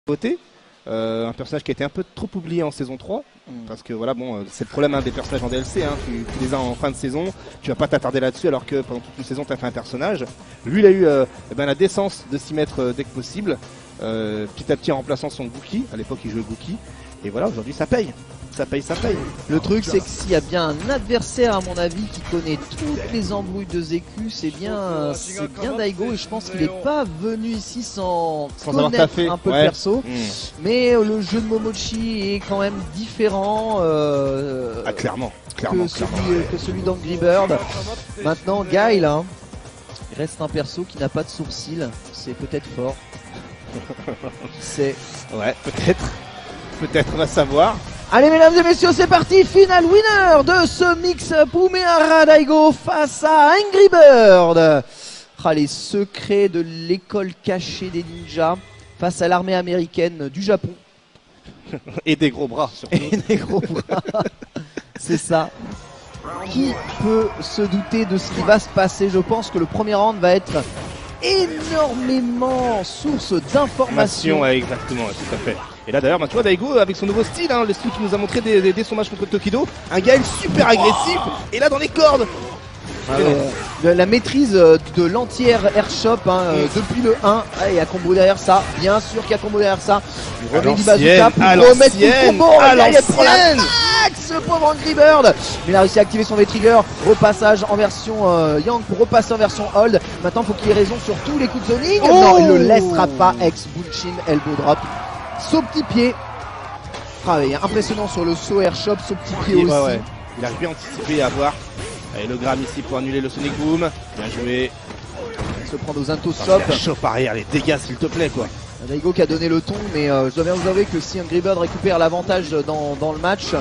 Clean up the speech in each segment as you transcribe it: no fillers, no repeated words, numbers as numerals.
beauté. Un personnage qui a été un peu trop oublié en saison 3 parce que voilà, bon, c'est le problème des personnages en DLC, hein, tu les as en fin de saison, tu vas pas t'attarder là-dessus alors que pendant toute une saison tu as fait un personnage. Lui il a eu la décence de s'y mettre dès que possible, petit à petit en remplaçant son Gookie. À l'époque il jouait Gookie et voilà, aujourd'hui ça paye. Ça paye. Le truc c'est que s'il y a bien un adversaire à mon avis qui connaît toutes les embrouilles de Zeku, c'est bien Daigo, et je pense qu'il n'est pas venu ici sans connaître un peu le perso. Mais le jeu de Momochi est quand même différent clairement, que celui d'Angry Bird. Maintenant Guile, hein, il reste un perso qui n'a pas de sourcils, c'est peut-être fort. Ouais, peut-être, on va savoir. Allez mesdames et messieurs, c'est parti, final winner de ce mix-up Umehara Daigo face à Angry Bird. Les secrets de l'école cachée des ninjas face à l'armée américaine du Japon. Et des gros bras surtout. Et des gros bras, c'est ça. Qui peut se douter de ce qui va se passer? Je pense que le premier round va être énormément source d'informations. Ouais, exactement, tout à fait. Et là d'ailleurs, tu vois Daigo avec son nouveau style, hein, le style qui nous a montré dès son match contre Tokido, un gars super agressif, et là dans les cordes. La maîtrise de l'entière Airshop depuis le 1. Il y a combo derrière ça, bien sûr qu'il y a combo derrière ça. Il remet du bazooka pour remettre le combo. Ce pauvre Angry Bird. Mais il a réussi à activer son V-Trigger. Repassage en version Yang pour repasser en version Hold. Maintenant il faut qu'il ait raison sur tous les coups de zoning. Non, il ne le laissera pas. Ex-Bunshin Elbow Drop. Saut petit pied. Impressionnant sur le saut Airshop, saut petit pied aussi. Ouais. Il a bien anticipé à voir. Allez, le gramme ici pour annuler le Sonic Boom. Bien joué. Il se prend aux Zanto Sop. Chauffe arrière, les dégâts s'il te plaît quoi. Daigo qui a donné le ton, mais je dois bien vous avouer que si Angry Bird récupère l'avantage dans le match,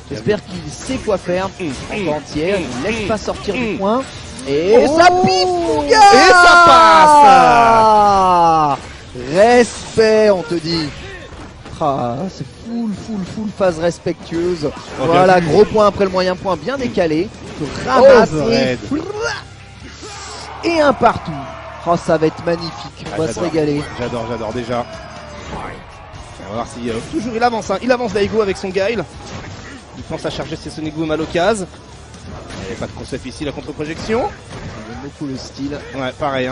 j'espère qu'il sait quoi faire. Encore entière, il ne laisse pas sortir du point. Et ça piffe, mon gars. Et ça passe. Respect, on te dit. C'est full phase respectueuse. Voilà, gros point après le moyen point bien décalé. Ramasser. Et un partout. Ça va être magnifique. On va se régaler. J'adore déjà. On va voir si toujours il avance. Il avance Daigo avec son Guile. Il pense à charger ses Sonic Boom à l'occasion. Il n'y a pas de concept ici, la contre-projection. J'aime beaucoup le style. Ouais, pareil.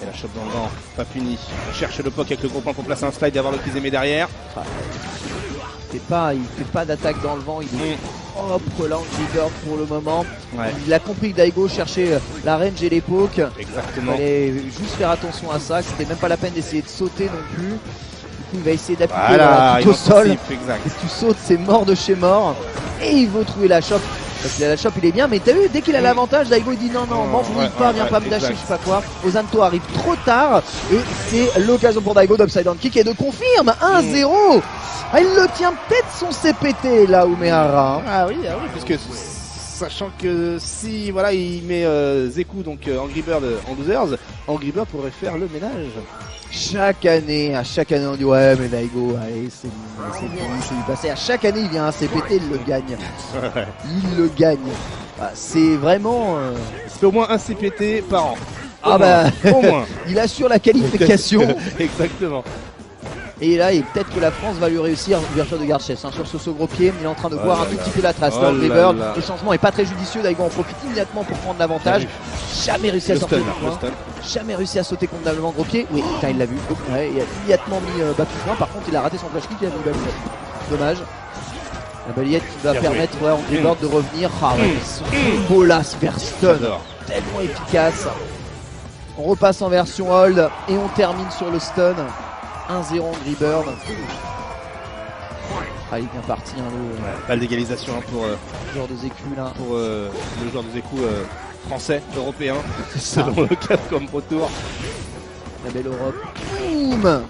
Et la chope dans le vent, pas puni. On cherche le poke avec le gros point pour placer un slide et avoir le Kizeme derrière. Il fait pas d'attaque dans le vent, il est propre là Angry Bird pour le moment. Il a compris que Daigo cherchait la range et les pokes. Exactement. Il fallait juste faire attention à ça, c'était même pas la peine d'essayer de sauter non plus. Du coup il va essayer d'appliquer tout au sol. Exact. Si tu sautes, c'est mort de chez mort. Et il veut trouver la chope. Parce que la chope il est bien, mais t'as vu, dès qu'il a l'avantage, Daigo il dit non, m'en voulez pas, viens pas me dasher, je sais pas quoi. Ozanto arrive trop tard et c'est l'occasion pour Daigo d'upside down kick et de confirme 1-0. Il le tient peut-être son CPT là, Umehara. Ah oui, puisque sachant que si voilà il met Zeku donc Angry Bird en losers, Angry Bird pourrait faire le ménage. À chaque année on dit ouais mais Daigo, allez c'est lui passé. À chaque année il vient un CPT, il le gagne. Il le gagne. C'est vraiment... C'est au moins un CPT par an. Au moins. Il assure la qualification. Exactement. Et là, peut-être que la France va lui réussir ouverture de garde-chef sur ce gros pied, mais il est en train de voir un tout petit peu la trace. Angry Bird, le changement est pas très judicieux. Daigo en profite immédiatement pour prendre l'avantage. Jamais réussi à sortir du point. Jamais réussi à sauter convenablement gros pied. Oui, putain, il l'a vu. Il a immédiatement mis back to point. Par contre, il a raté son flash kick. Il a mis balayette. Dommage. La balayette qui va permettre à Angry Bird de revenir. Son bolas vers stun. Tellement efficace. On repasse en version hold et on termine sur le stun. 1-0 Angry Bird. Il est bien parti. Pas d'égalisation pour le joueur de Zeku là. Pour le joueur de Zeku français, européen, selon le Capcom Pro Tour. La belle Europe. Boum.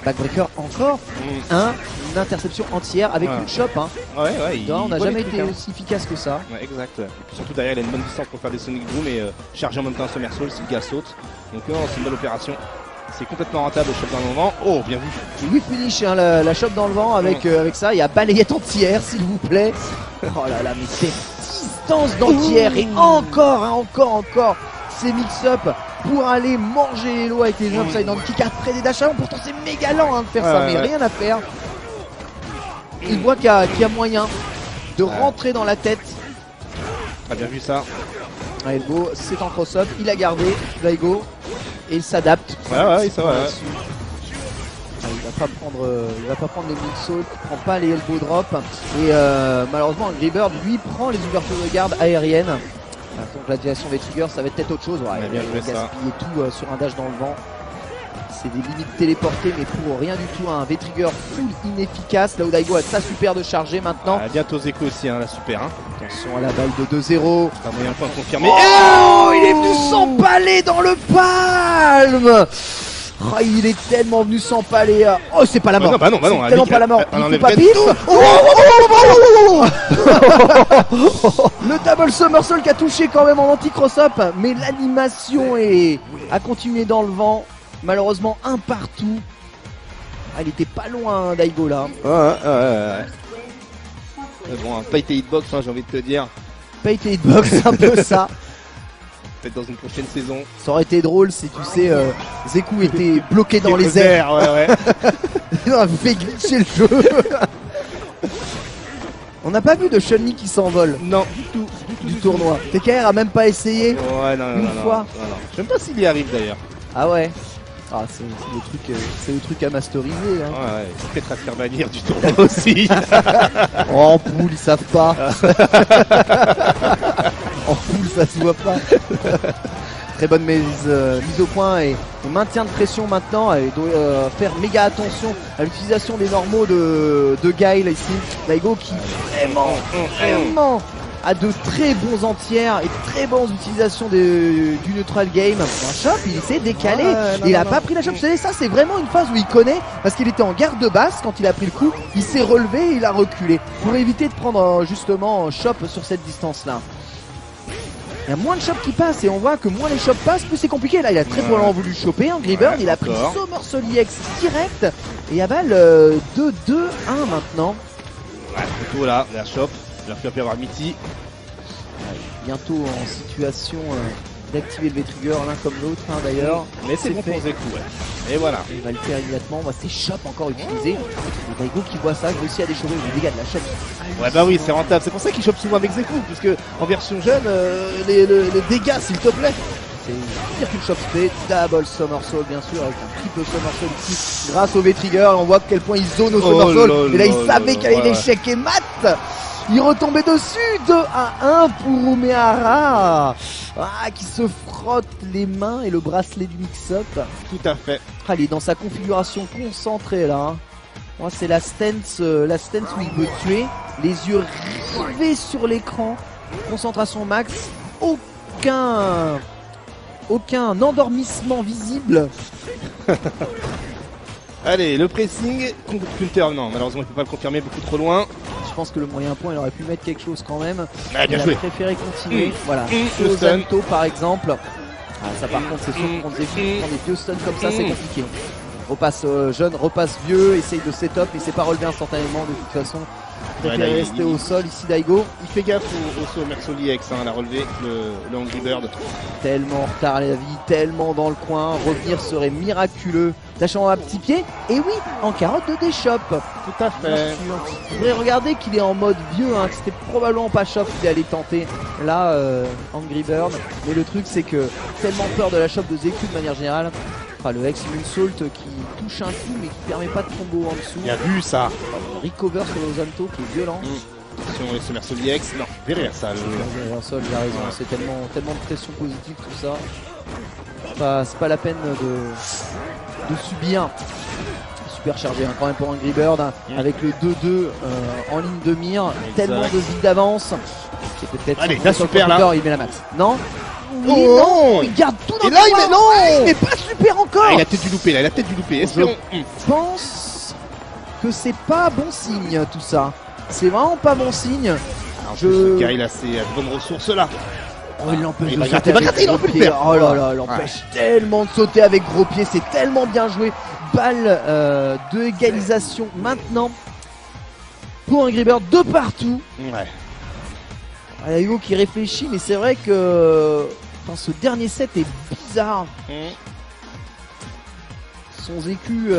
Backbreaker encore. Une interception entière avec une chop. On n'a jamais été aussi efficace que ça. Exact. Et puis surtout derrière il a une bonne distance pour faire des Sonic Boom et charger en même temps un somersault si le gars saute. Donc c'est une belle opération. C'est complètement rentable, chope dans le vent. Oh, bien vu. Oui, finish la chope dans le vent avec ça. Il y a balayette entière, s'il vous plaît. Oh là là, mais c'est distance d'entière. Et encore. Ces mix-up pour aller manger les lots avec les upside down kick après des dash avant. Pourtant c'est méga lent hein, de faire ça, mais rien à faire. Il voit qu'il y a moyen de rentrer dans la tête. T'as bien vu ça. Elbow, c'est en cross-up, il a gardé Daigo et il s'adapte. Ouais, ça va. Il va pas prendre les mid-saut, il prend pas les elbow drop et malheureusement Angry Bird lui prend les ouvertures de garde aériennes. Donc la direction des triggers ça va être peut-être autre chose. Ouais, il a gaspillé tout sur un dash dans le vent. C'est des limites téléportées mais pour rien du tout un V-Trigger full inefficace. Là où Daigo a sa super de charger maintenant. Bientôt Zeko aussi la super. Attention à la balle de 2-0. C'est un moyen point confirmé. Oh, il est venu s'empaler dans le palme. Oh, il est tellement venu s'empaler. Oh, c'est pas la mort. Bah non. C'est tellement pas la mort. Il fait pas pif. Le double somersault qui a touché quand même en anti-cross-up. Mais l'animation a continué dans le vent. Malheureusement, un partout. Ah, il était pas loin, Daigo là. Ouais. Bon, un fight et hitbox, j'ai envie de te dire. Fight et hitbox, c'est un peu ça. Peut-être dans une prochaine saison. Ça aurait été drôle si tu sais Zeku était bloqué dans les airs. Ouais. Il a fait glitcher le jeu. On n'a pas vu de Chun-Li qui s'envole. Non, du tout. Du tournoi. TKR a même pas essayé. Ouais, non. Une fois. Non. Je sais même pas s'il y arrive d'ailleurs. Ah ouais. Ah, c'est le truc à masteriser. Hein. Ouais, peut-être à se faire bannir du tournoi aussi. Oh, en poule, ils savent pas. En poule, ça se voit pas. Très bonne mise au point et maintien de pression maintenant. Il doit faire méga attention à l'utilisation des normaux de Guile ici. Daigo qui vraiment a de très bons entières et très bonnes utilisations du neutral game. Un chop, il s'est décalé. Il a pas pris la chop. Vous savez, ça c'est vraiment une phase où il connaît parce qu'il était en garde de basse quand il a pris le coup. Il s'est relevé et il a reculé pour éviter de prendre justement un chop sur cette distance là. Il y a moins de chops qui passent et on voit que moins les chops passent, plus c'est compliqué. Là, il a très probablement voulu choper. Angry Bird, il a pris Somersault X direct et avale 2-2-1 maintenant. Ouais, plutôt là, la chop. Il va faire avoir Mitty. Bientôt en situation d'activer le V-Trigger l'un comme l'autre d'ailleurs. Mais c'est bon pour Zeku, ouais. Et voilà. Il va le faire immédiatement. C'est chop encore utilisé. Et Daigo qui voit ça, réussit à déchoper les dégâts de la chop. Ouais bah oui, c'est rentable. C'est pour ça qu'il chope souvent avec Zeku, puisque en version jeune, les dégâts s'il te plaît. C'est pire qu'une chop spray, double somersault bien sûr, avec un triple somersault ici grâce au V-Trigger. On voit à quel point il zone au somersault. Et là il savait qu'il allait l'échec et mat. Il retombait dessus, 2-1 pour Umehara qui se frotte les mains et le bracelet du mix-up. Tout à fait. Il est dans sa configuration concentrée là. C'est la stance où il veut tuer, les yeux rivés sur l'écran, concentration max, aucun endormissement visible. Allez, le pressing, counter, non, malheureusement il peut pas le confirmer, beaucoup trop loin. Je pense que le moyen point il aurait pu mettre quelque chose quand même. Bien il joué. a préféré continuer. Voilà, Zanto par exemple. Ça par contre c'est sûr qu'on prend des vieux stuns comme ça c'est compliqué. Repasse jeune, repasse vieux, essaye de setup, il s'est pas relevé instantanément de toute façon. Préfère rester au sol ici Daigo. Il fait gaffe au Somersault X, la relevé, le Angry Bird. Tellement en retard à la vie, tellement dans le coin, revenir serait miraculeux. Lâchant un petit pied, et oui, en carotte de déchop. Tout à fait. Vous devriez regarder qu'il est en mode vieux, que c'était probablement pas shop qu'il allait tenter. Là, Angry Bird. Mais le truc c'est que tellement peur de la shop de Zeku de manière générale. Le ex-Moonsault qui touche un coup mais qui permet pas de combo en dessous. Bien vu ça. Recover sur le Zanto qui est violent. Attention les Somersault X, non, Versal. Versal, il a raison, c'est tellement de pression positive tout ça. C'est pas la peine de subir. Super chargé quand même pour Angry Bird avec le 2-2 en ligne de mire. Exact. Tellement de vie d'avance. Allez, la super là. Il met la max. Non. Oui, non, il garde tout dans et là il met non, il met pas super encore. Il a peut-être dû louper là, il a peut-être dû louper. Je pense que c'est pas bon signe tout ça. C'est vraiment pas bon signe. Alors, ce gars il a ses bonnes ressources là. Oh, il l'empêche de sauter avec gros pied. Oh là là, il empêche tellement de sauter avec gros pied, c'est tellement bien joué. Balle de égalisation maintenant pour Angry Bird de partout. Ouais. Hugo qui réfléchit, mais c'est vrai que quand ce dernier set est bizarre. Son Zeku,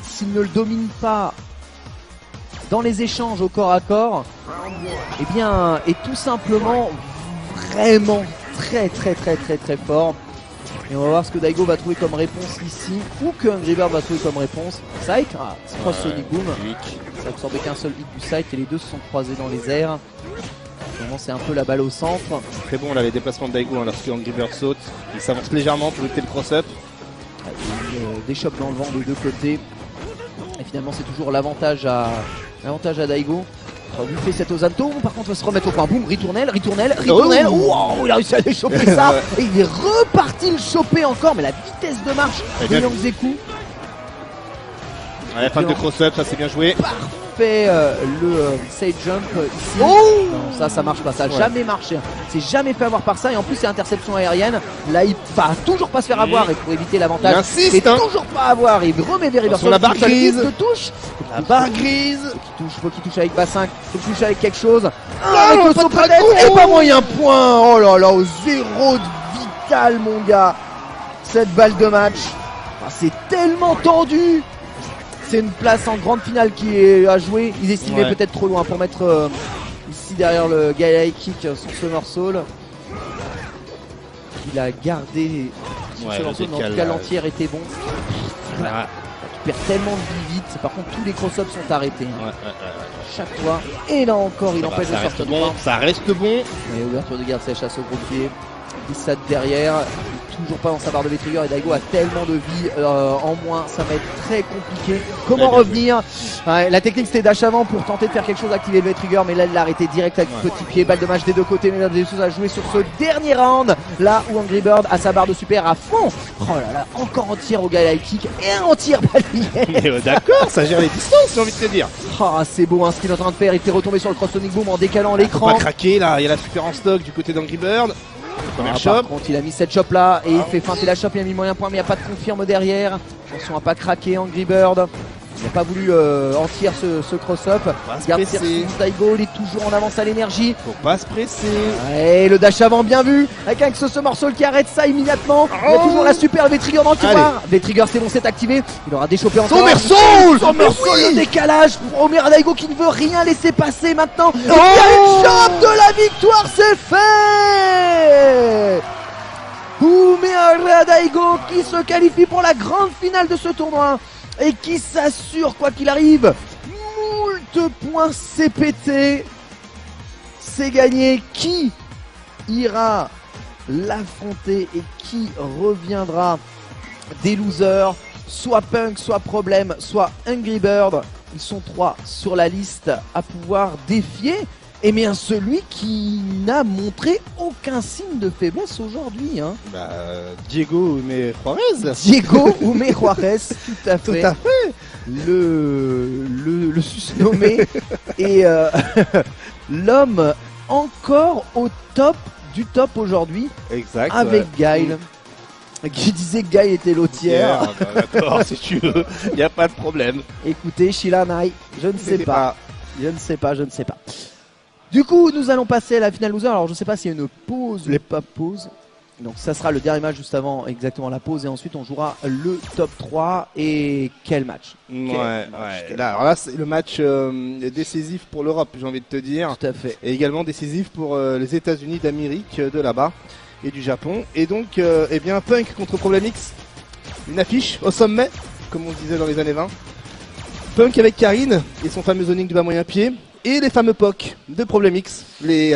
s'il ne le domine pas dans les échanges au corps à corps, eh bien, est tout simplement vraiment très fort. Et on va voir ce que Daigo va trouver comme réponse ici, ou que Angry Bird va trouver comme réponse. Sight, c'est cross Sonic Boom. Ça absorbait qu'un seul hit du Sight et les deux se sont croisés dans les airs. Vraiment, c'est un peu la balle au centre. Très bon là les déplacements de Daigo, hein, lorsque Angry Bird saute. Il s'avance légèrement pour éviter le cross-up. Des chops dans le vent des deux côtés. Et finalement, c'est toujours l'avantage à Daigo. Lui fait cet Ozanto, par contre va se remettre au point. Boum, ritournelle. Wow, il a réussi à aller choper ça. Et il est reparti le choper encore, mais la vitesse de marche de Yang Zeku. Ouais, fin de cross-up, ça c'est bien joué. Fait le side jump ici. Non, ça marche pas, ça a jamais marché. C'est jamais fait avoir par ça et en plus c'est interception aérienne. Là il va toujours pas se faire avoir et pour éviter l'avantage, c'est toujours pas avoir. Il remet vers River. Sur la barre grise de touche. La barre grise. Faut qu'il touche avec bassin, faut qu'il touche avec quelque chose. Avec le saut peut-être et pas moyen point. Oh là là, au zéro de vital mon gars. Cette balle de match, c'est tellement tendu. C'est une place en grande finale qui est à jouer. Ils estimaient peut-être trop loin pour mettre ici derrière le Gaia Kick sur Somersault. Il a gardé sur Somersault, mais en tout cas l'entière était bon. Tu perds tellement de vie vite. Par contre, tous les cross-ups sont arrêtés. Chaque fois. Et là encore, il empêche de sortir bon. Ça reste bon. Et ouverture de garde sèche à ce gros pied. Il s'aide derrière. Toujours pas dans sa barre de V-Trigger et Daigo a tellement de vie en moins, ça va être très compliqué. Comment revenir? La technique c'était dash avant pour tenter de faire quelque chose, activer le V-Trigger, mais là il l'a arrêté direct avec le petit pied. Balle de match des deux côtés, mesdames et messieurs, à jouer sur ce dernier round. Là où Angry Bird a sa barre de super à fond. Oh là là, encore en tir au Gaia Kick et un tir balayé. D'accord, ça gère les distances, j'ai envie de te dire. C'est beau ce qu'il est en train de faire. Il fait retomber sur le cross Sonic Boom en décalant l'écran. Pas craquer là, il y a la super en stock du côté d'Angry Bird. Par contre il a mis cette chop là et il fait feinter la chop, il a mis moyen point mais il n'y a pas de confirme derrière. Attention à pas craquer Angry Bird. Il n'a pas voulu en tirer ce cross-up. Garde Daigo, il est toujours en avance à l'énergie. Faut pas se presser. Et le dash avant bien vu avec ce morceau qui arrête ça immédiatement. Il y a toujours la super V-Trigger dans le tiroir. V-Trigger c'est bon, c'est activé. Il aura déchopé encore. Somersault le décalage pour Omer Daigo qui ne veut rien laisser passer maintenant. Il y a une chop de la victoire, c'est fait. Omer Daigo qui se qualifie pour la grande finale de ce tournoi et qui s'assure quoi qu'il arrive moult points CPT. C'est gagné. Qui ira l'affronter et qui reviendra des losers? Soit Punk, soit Problème, soit Angry Bird. Ils sont 3 sur la liste à pouvoir défier. Et bien celui qui n'a montré aucun signe de faiblesse aujourd'hui. Diego Ume Juarez. Diego Ume Juarez, tout à fait. Le susnommé. Et l'homme encore au top du top aujourd'hui. Exact. Avec Guile. Qui disait que Guile était l'hôtière. D'accord, si tu veux, il n'y a pas de problème. Écoutez, Shilanai, je ne sais pas. Je ne sais pas. Du coup, nous allons passer à la finale loser. Alors, je ne sais pas s'il y a une pause ou pas pause. Donc, ça sera le dernier match juste avant exactement la pause. Et ensuite, on jouera le top 3. Et quel match? Là, c'est le match décisif pour l'Europe, j'ai envie de te dire. Tout à fait. Et également décisif pour les États-Unis d'Amérique, de là-bas, et du Japon. Et donc, bien, Punk contre Problem X. Une affiche au sommet, comme on disait dans les années 20. Punk avec Karine et son fameux zoning du bas moyen pied. Et les fameux POC de Problem X, les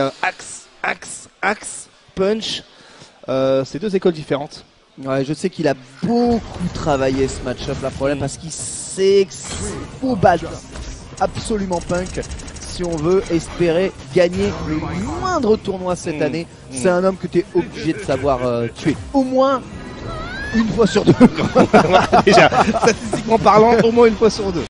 Axe, Punch, c'est deux écoles différentes. Ouais, je sais qu'il a beaucoup travaillé ce match-up, la Problème, parce qu'il sait que faut battre absolument Punk si on veut espérer gagner le moindre tournoi cette année. C'est un homme que tu es obligé de savoir tuer. Au moins une fois sur deux. Déjà, statistiquement parlant, au moins une fois sur deux.